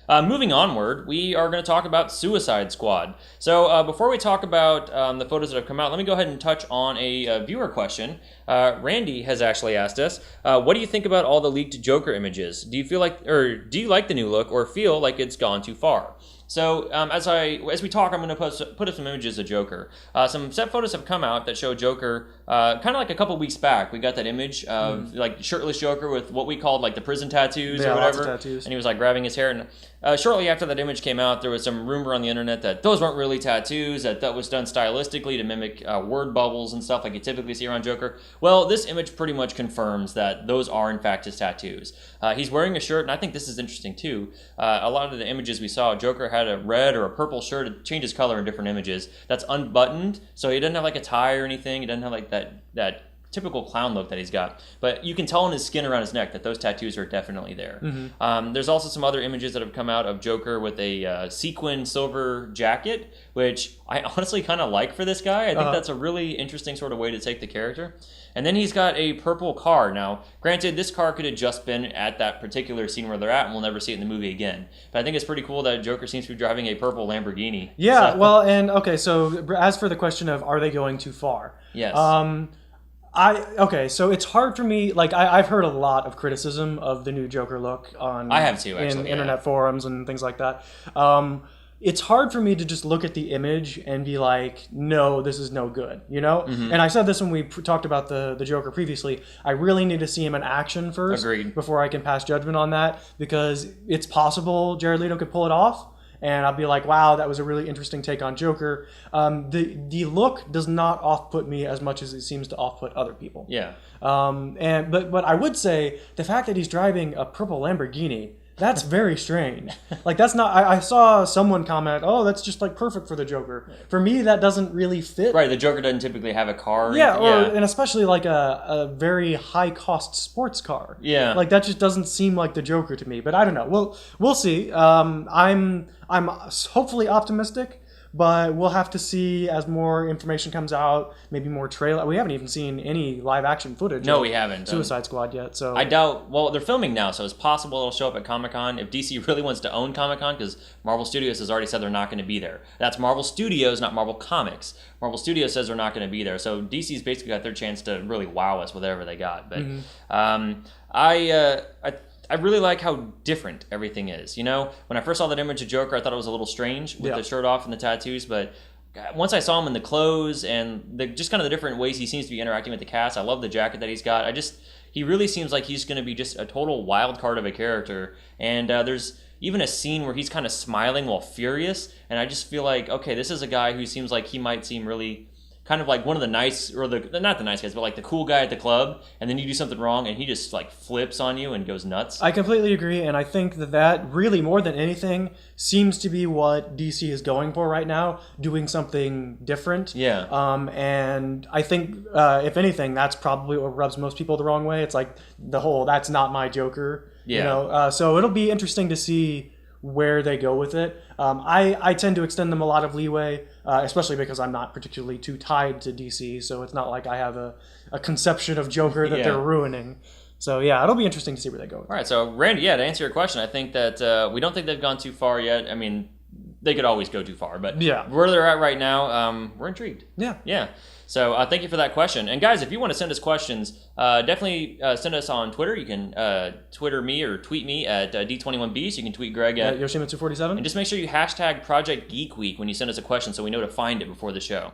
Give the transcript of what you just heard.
Moving onward, we are going to talk about Suicide Squad. So before we talk about the photos that have come out, let me go ahead and touch on a viewer question. Randy has actually asked us, what do you think about all the leaked Joker images? Do you like the new look, or feel like it's gone too far? So as we talk, I'm going to put up some images of Joker. Some set photos have come out that show Joker kind of like a couple weeks back. We got that image of like shirtless Joker with what we called like the prison tattoos or whatever. Lots of tattoos. And he was like grabbing his hair. And shortly after that image came out, there was some rumor on the internet that those weren't really tattoos, that was done stylistically to mimic word bubbles and stuff like you typically see around Joker. Well, this image pretty much confirms that those are in fact his tattoos. He's wearing a shirt, and I think this is interesting too. A lot of the images we saw, Joker had a red or a purple shirt. It changes color in different images. That's unbuttoned, so he doesn't have like a tie or anything. He doesn't have like that typical clown look that he's got, but you can tell on his skin around his neck that those tattoos are definitely there. There's also some other images that have come out of Joker with a sequin silver jacket, which I honestly kind of like for this guy. I think that's a really interesting sort of way to take the character. And then he's got a purple car. Now, granted, this car could have just been at that particular scene where they're at, and we'll never see it in the movie again. But I think it's pretty cool that Joker seems to be driving a purple Lamborghini. Yeah, well, and okay, so as for the question of are they going too far? Yes. So it's hard for me. Like I've heard a lot of criticism of the new Joker look on. I have too, actually, in internet forums and things like that. It's hard for me to just look at the image and be like, no, this is no good, you know? And I said this when we talked about the Joker previously. I really need to see him in action first. Agreed. Before I can pass judgment on that, because it's possible Jared Leto could pull it off. And I'll be like, wow, that was a really interesting take on Joker. The look does not off-put me as much as it seems to off-put other people. Yeah. But I would say the fact that he's driving a purple Lamborghini, that's very strange. Like that's not. I saw someone comment, "Oh, that's just like perfect for the Joker." For me, that doesn't really fit. Right, the Joker doesn't typically have a car. And especially like a very high cost sports car. Yeah, like that just doesn't seem like the Joker to me. But I don't know. We'll see. I'm hopefully optimistic. But we'll have to see as more information comes out, maybe more trailer. We haven't even seen any live action footage. No, we haven't. Suicide Squad yet. So I doubt. Well, they're filming now, so it's possible it'll show up at Comic-Con if DC really wants to own Comic-Con, because Marvel Studios has already said they're not going to be there. That's Marvel Studios, not Marvel Comics. Marvel Studios says they're not going to be there, so DC's basically got their chance to really wow us with whatever they got. But I really like how different everything is. You know, when I first saw that image of Joker, I thought it was a little strange with the shirt off and the tattoos, but once I saw him in the clothes and just kind of the different ways he seems to be interacting with the cast, I love the jacket that he's got. He really seems like he's going to be just a total wild card of a character. And there's even a scene where he's kind of smiling while furious, and I just feel like, okay, this is a guy who seems like he might seem really kind of like one of the nice, or not the nice guys, but like the cool guy at the club, and then you do something wrong and he just like flips on you and goes nuts. I completely agree, and I think that really more than anything seems to be what DC is going for right now, doing something different. Yeah. And I think if anything, that's probably what rubs most people the wrong way. It's like the whole "that's not my Joker." Yeah. You know. So it'll be interesting to see where they go with it. I tend to extend them a lot of leeway, especially because I'm not particularly too tied to DC, so it's not like I have a conception of Joker that they're ruining. So yeah, it'll be interesting to see where they go. All right, so Randy, to answer your question, I think that we don't think they've gone too far yet. I mean, they could always go too far, but where they're at right now, we're intrigued. Yeah. So thank you for that question. And guys, if you want to send us questions, definitely send us on Twitter. You can Twitter me or tweet me at D21B. So you can tweet Greg at Yoshimitsu47. And just make sure you hashtag Project Geek Week when you send us a question so we know to find it before the show.